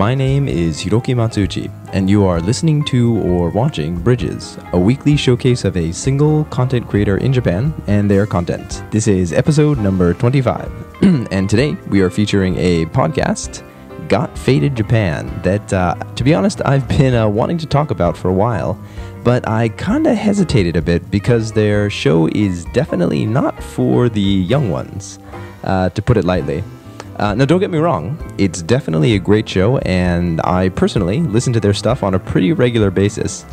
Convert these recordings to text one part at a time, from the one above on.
my name is Hiroki Matsuuchi, and you are listening to or watching Bridges, a weekly showcase of a single content creator in Japan and their content. This is episode number 25, and today we are featuring a podcast, Got Faded Japan, that, to be honest, I've been wanting to talk about for a while, but I kinda hesitated a bit because their show is definitely not for the young ones, to put it lightly. Now, don't get me wrong, it's definitely a great show, and I personally listen to their stuff on a pretty regular basis,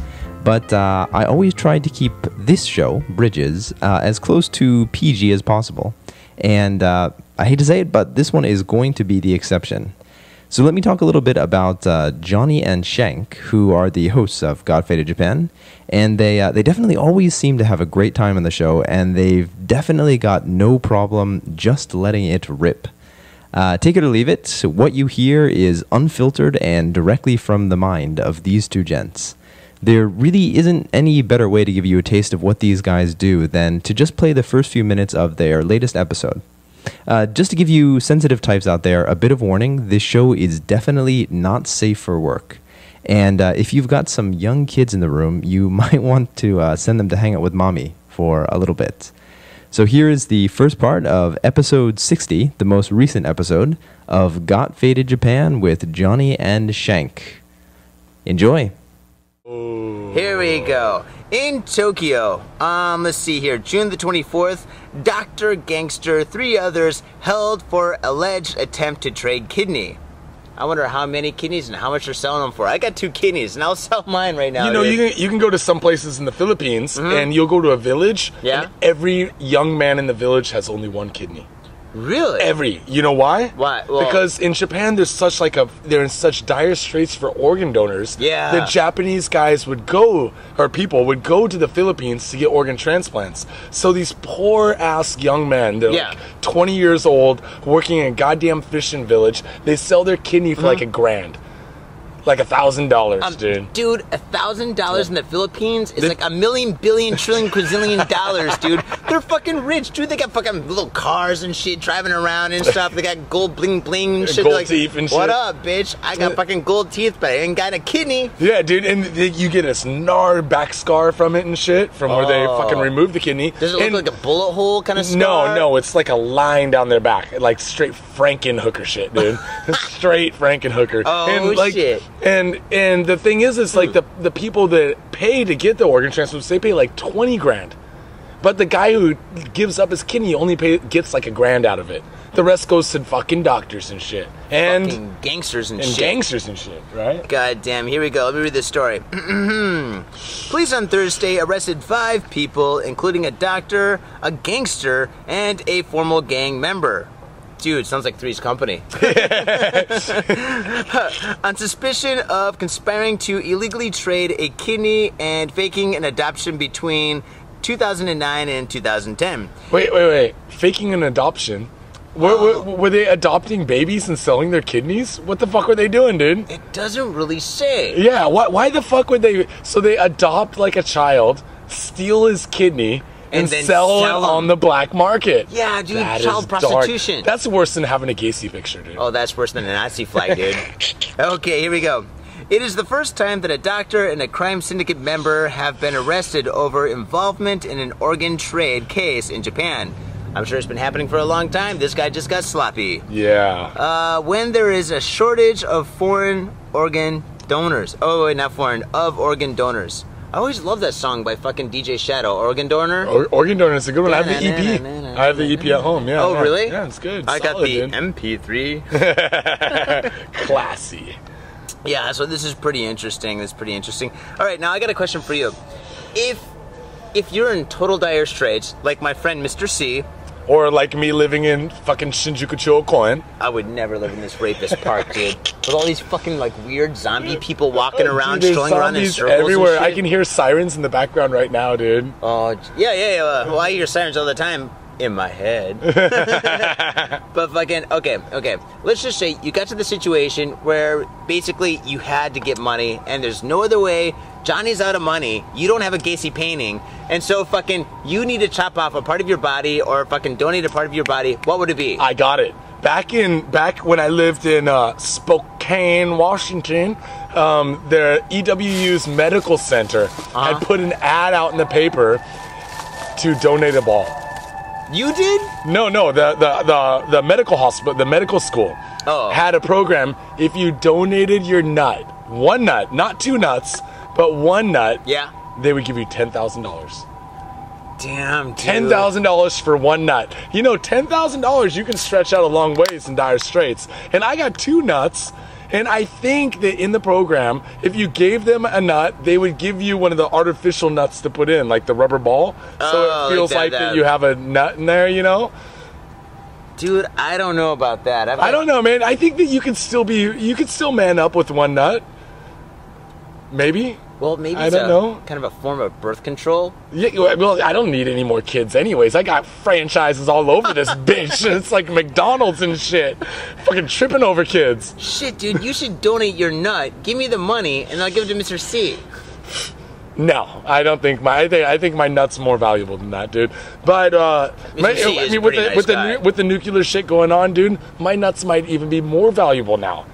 but I always tried to keep this show, Bridges, as close to PG as possible, and I hate to say it, but this one is going to be the exception. So let me talk a little bit about Johnny and Shank, who are the hosts of Got Faded Japan, and they definitely always seem to have a great time on the show, and they've definitely got no problem just letting it rip. Take it or leave it, what you hear is unfiltered and directly from the mind of these two gents. There really isn't any better way to give you a taste of what these guys do than to just play the first few minutes of their latest episode. Just to give you sensitive types out there, a bit of warning, this show is definitely not safe for work. And if you've got some young kids in the room, you might want to send them to hang out with mommy for a little bit. So here is the first part of episode 60, the most recent episode of Got Faded Japan with Johnny and Shank. Enjoy. Here we go. In Tokyo, let's see here, June the 24th, Dr. Gangster, 3 others held for alleged attempt to trade kidney. I wonder how many kidneys and how much they're selling them for. I got 2 kidneys, and I'll sell mine right now. You know, you can go to some places in the Philippines, and you'll go to a village, and every young man in the village has only 1 kidney. Really? You know why? Why? Well, because in Japan, they're in such dire straits for organ donors. Yeah. The Japanese guys people would go to the Philippines to get organ transplants. So these poor ass young men, they're like 20 years old, working in a goddamn fishing village. They sell their kidney for like $1,000. Like $1,000, dude. Dude, $1,000 in the Philippines is like $1 million, billion, trillion, quadrillion dollars, dude. They're fucking rich, dude. They got fucking little cars and shit driving around and stuff. They got gold bling bling and shit. Gold teeth and shit. What up, bitch? I got fucking gold teeth, but I ain't got a kidney. Yeah, dude, and you get a gnarled back scar from it and shit, from where they fucking removed the kidney. Does it look like a bullet hole kind of scar? No, it's like a line down their back, like straight Frankenhooker shit, dude. Straight Frankenhooker. Oh, and, like, shit. And the thing is like the people that pay to get the organ transplants, they pay like 20 grand. But the guy who gives up his kidney only gets like $1,000 out of it. The rest goes to fucking doctors and shit. And fucking gangsters and shit. Gangsters and shit, right? God damn, here we go. Let me read this story. Police on Thursday arrested 5 people, including a doctor, a gangster, and a former gang member. Dude, sounds like Three's Company. On suspicion of conspiring to illegally trade a kidney and faking an adoption between 2009 and 2010. Wait. Faking an adoption? Were they adopting babies and selling their kidneys? What the fuck were they doing, dude? It doesn't really say. Yeah, why the fuck would they... So they adopt like a child, steal his kidney, and then sell it on the black market. Yeah, dude, child prostitution. Dark. That's worse than having a Gacy picture, dude. Oh, that's worse than a Nazi flag, dude. Okay, here we go. It is the first time that a doctor and a crime syndicate member have been arrested over involvement in an organ trade case in Japan. I'm sure it's been happening for a long time. This guy just got sloppy. Yeah. When there is a shortage of foreign organ donors. Oh, wait, not foreign, of organ donors. I always love that song by fucking DJ Shadow, Organ Donor. Organ Donor is a good one. I have the EP. I have the EP at home, yeah. Oh, really? Yeah, it's good. I got the MP3. Classy. Yeah, so this is pretty interesting. All right, now I got a question for you. If you're in total dire straits, like my friend Mr. C, or like me living in fucking Shinjuku Koen. I would never live in this rapist park, dude. With all these fucking like weird zombie people walking around, dude, strolling around in circles everywhere. and shit. I can hear sirens in the background right now, dude. Oh, yeah. Well, I hear sirens all the time in my head. But fucking, okay. Let's just say you got to the situation where basically you had to get money and there's no other way. Johnny's out of money, you don't have a Gacy painting, and so fucking you need to chop off a part of your body or fucking donate a part of your body. What would it be? I got it. Back when I lived in Spokane, Spokane, Washington, their EWU's medical center had put an ad out in the paper to donate a ball. You did? No, the medical hospital, the medical school had a program. If you donated your nut, one nut, not two nuts, but one nut, they would give you $10,000. Damn, dude. $10,000 for one nut. You know, $10,000 you can stretch out a long ways in dire straits. And I got two nuts, and I think that in the program, if you gave them a nut, they would give you one of the artificial nuts to put in, like the rubber ball. So it feels like that you have a nut in there, you know? Dude, I don't know about that. I don't know, man. I think that you could still man up with one nut. Maybe. Well, maybe I don't know. Kind of a form of birth control. Yeah, well, I don't need any more kids anyways. I got franchises all over this bitch. It's like McDonald's and shit. Fucking tripping over kids. Shit, dude, you should donate your nut. Give me the money, and I'll give it to Mr. C. No, I don't think I think my nut's more valuable than that, dude. But with the nuclear shit going on, dude, my nuts might even be more valuable now.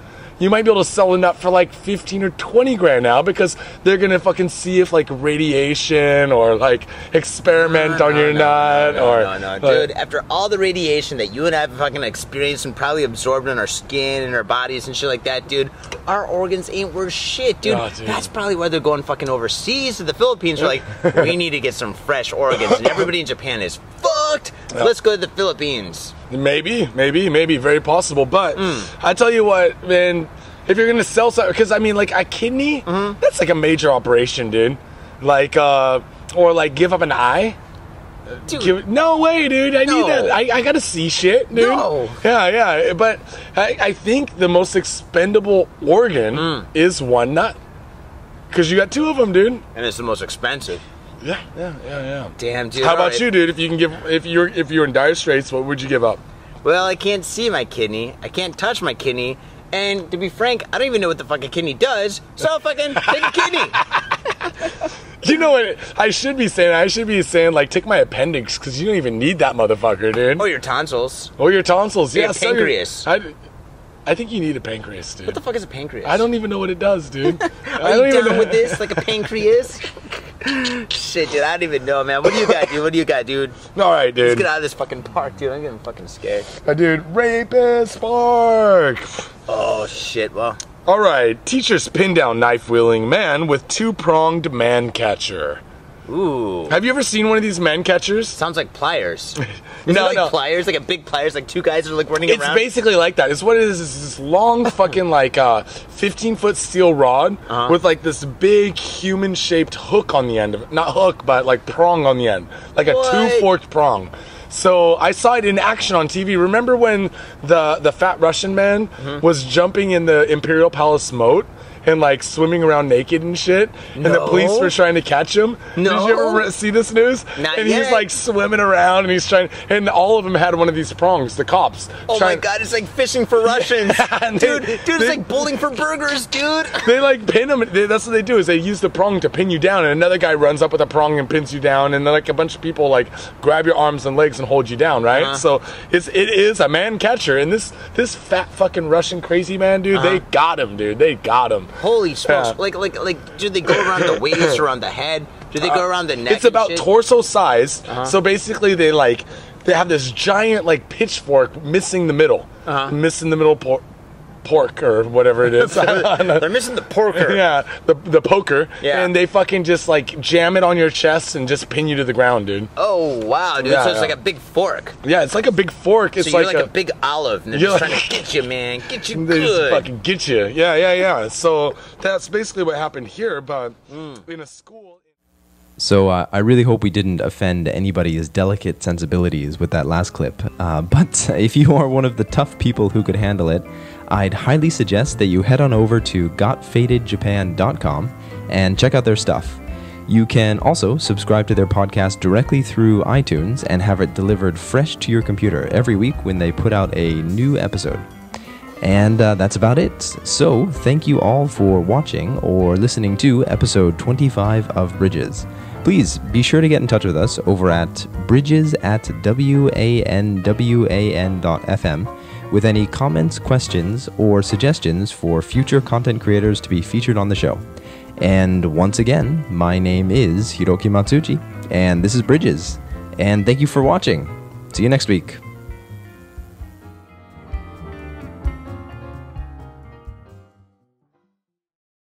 You might be able to sell a nut for like 15 or 20 grand now because they're gonna fucking see if like radiation or like experiment on your nut or dude. After all the radiation that you and I have fucking experienced and probably absorbed in our skin and our bodies and shit like that, dude, our organs ain't worth shit, dude. Oh, dude. That's probably why they're going fucking overseas to the Philippines. They're like, we need to get some fresh organs, and everybody in Japan is fucked. Let's go to the Philippines. Maybe, very possible. But I tell you what, man, if you're gonna sell something, because I mean, like a kidney, that's like a major operation, dude. Like, or like give up an eye. Dude. No way, dude. I need that. I gotta see shit, dude. No. Yeah. But I think the most expendable organ is one nut, because you got two of them, dude. And it's the most expensive. Yeah. Damn, dude. How about you, dude? If you can give, if you're in dire straits, what would you give up? Well, I can't see my kidney. I can't touch my kidney. And to be frank, I don't even know what the fuck a kidney does. So I'll fucking take a kidney. You know what I should be saying? I should be saying, like, take my appendix, because you don't even need that motherfucker, dude. Or your tonsils. Or your tonsils, Or your pancreas. I think you need a pancreas, dude. What the fuck is a pancreas? I don't even know what it does, dude. Are you down with this? Like a pancreas? Shit, dude, I don't even know, man. What do you got, dude? All right, dude. Let's get out of this fucking park, dude. I'm getting fucking scared. Dude, Rapist Park. Oh, shit, well. All right, teachers pin down knife-wielding man with two-pronged man catcher. Ooh. Have you ever seen one of these man catchers? Sounds like pliers. No. Pliers, like a big pliers, like two guys are like running around. It's basically like that. It's what it is this long fucking like 15-foot steel rod with like this big human-shaped hook on the end of it. Not hook, but like prong on the end. Like a two-forked prong. So I saw it in action on TV. Remember when the fat Russian man was jumping in the Imperial Palace moat and like swimming around naked and shit, and the police were trying to catch him? No. Did you ever see this news? Not and yet. he's like swimming around and he's trying, and all of them had one of these prongs, the cops. Oh my god, it's like fishing for Russians. Dude, it's like bowling for burgers, dude. They like pin them. That's what they do, is they use the prong to pin you down, and another guy runs up with a prong and pins you down, and then like a bunch of people like grab your arms and legs and hold you down, right? So it is a man catcher, and this fat fucking Russian crazy man, dude, they got him, dude. They got him. Holy smokes. Like, do they go around the waist, around the head? Do they go around the neck? It's about torso size. So basically they have this giant like pitchfork missing the middle. Missing the middle pork or whatever it is. They're missing the porker. Yeah, the poker. Yeah. And they fucking just like jam it on your chest and just pin you to the ground, dude. Oh wow, dude. Yeah, so it's like a big fork. Yeah, it's like a big fork. It's so you're like a big olive, and they're just trying to get you, man. Get you they good. just fucking get you. Yeah. So that's basically what happened here, but in a school. So I really hope we didn't offend anybody's delicate sensibilities with that last clip. But if you are one of the tough people who could handle it, I'd highly suggest that you head on over to gotfadedjapan.com and check out their stuff. You can also subscribe to their podcast directly through iTunes and have it delivered fresh to your computer every week when they put out a new episode. And that's about it. So thank you all for watching or listening to episode 25 of Bridges. Please be sure to get in touch with us over at bridges@wanwan.fm, with any comments, questions, or suggestions for future content creators to be featured on the show. And once again, my name is Hiroki Matsuji, and this is Bridges. And thank you for watching. See you next week.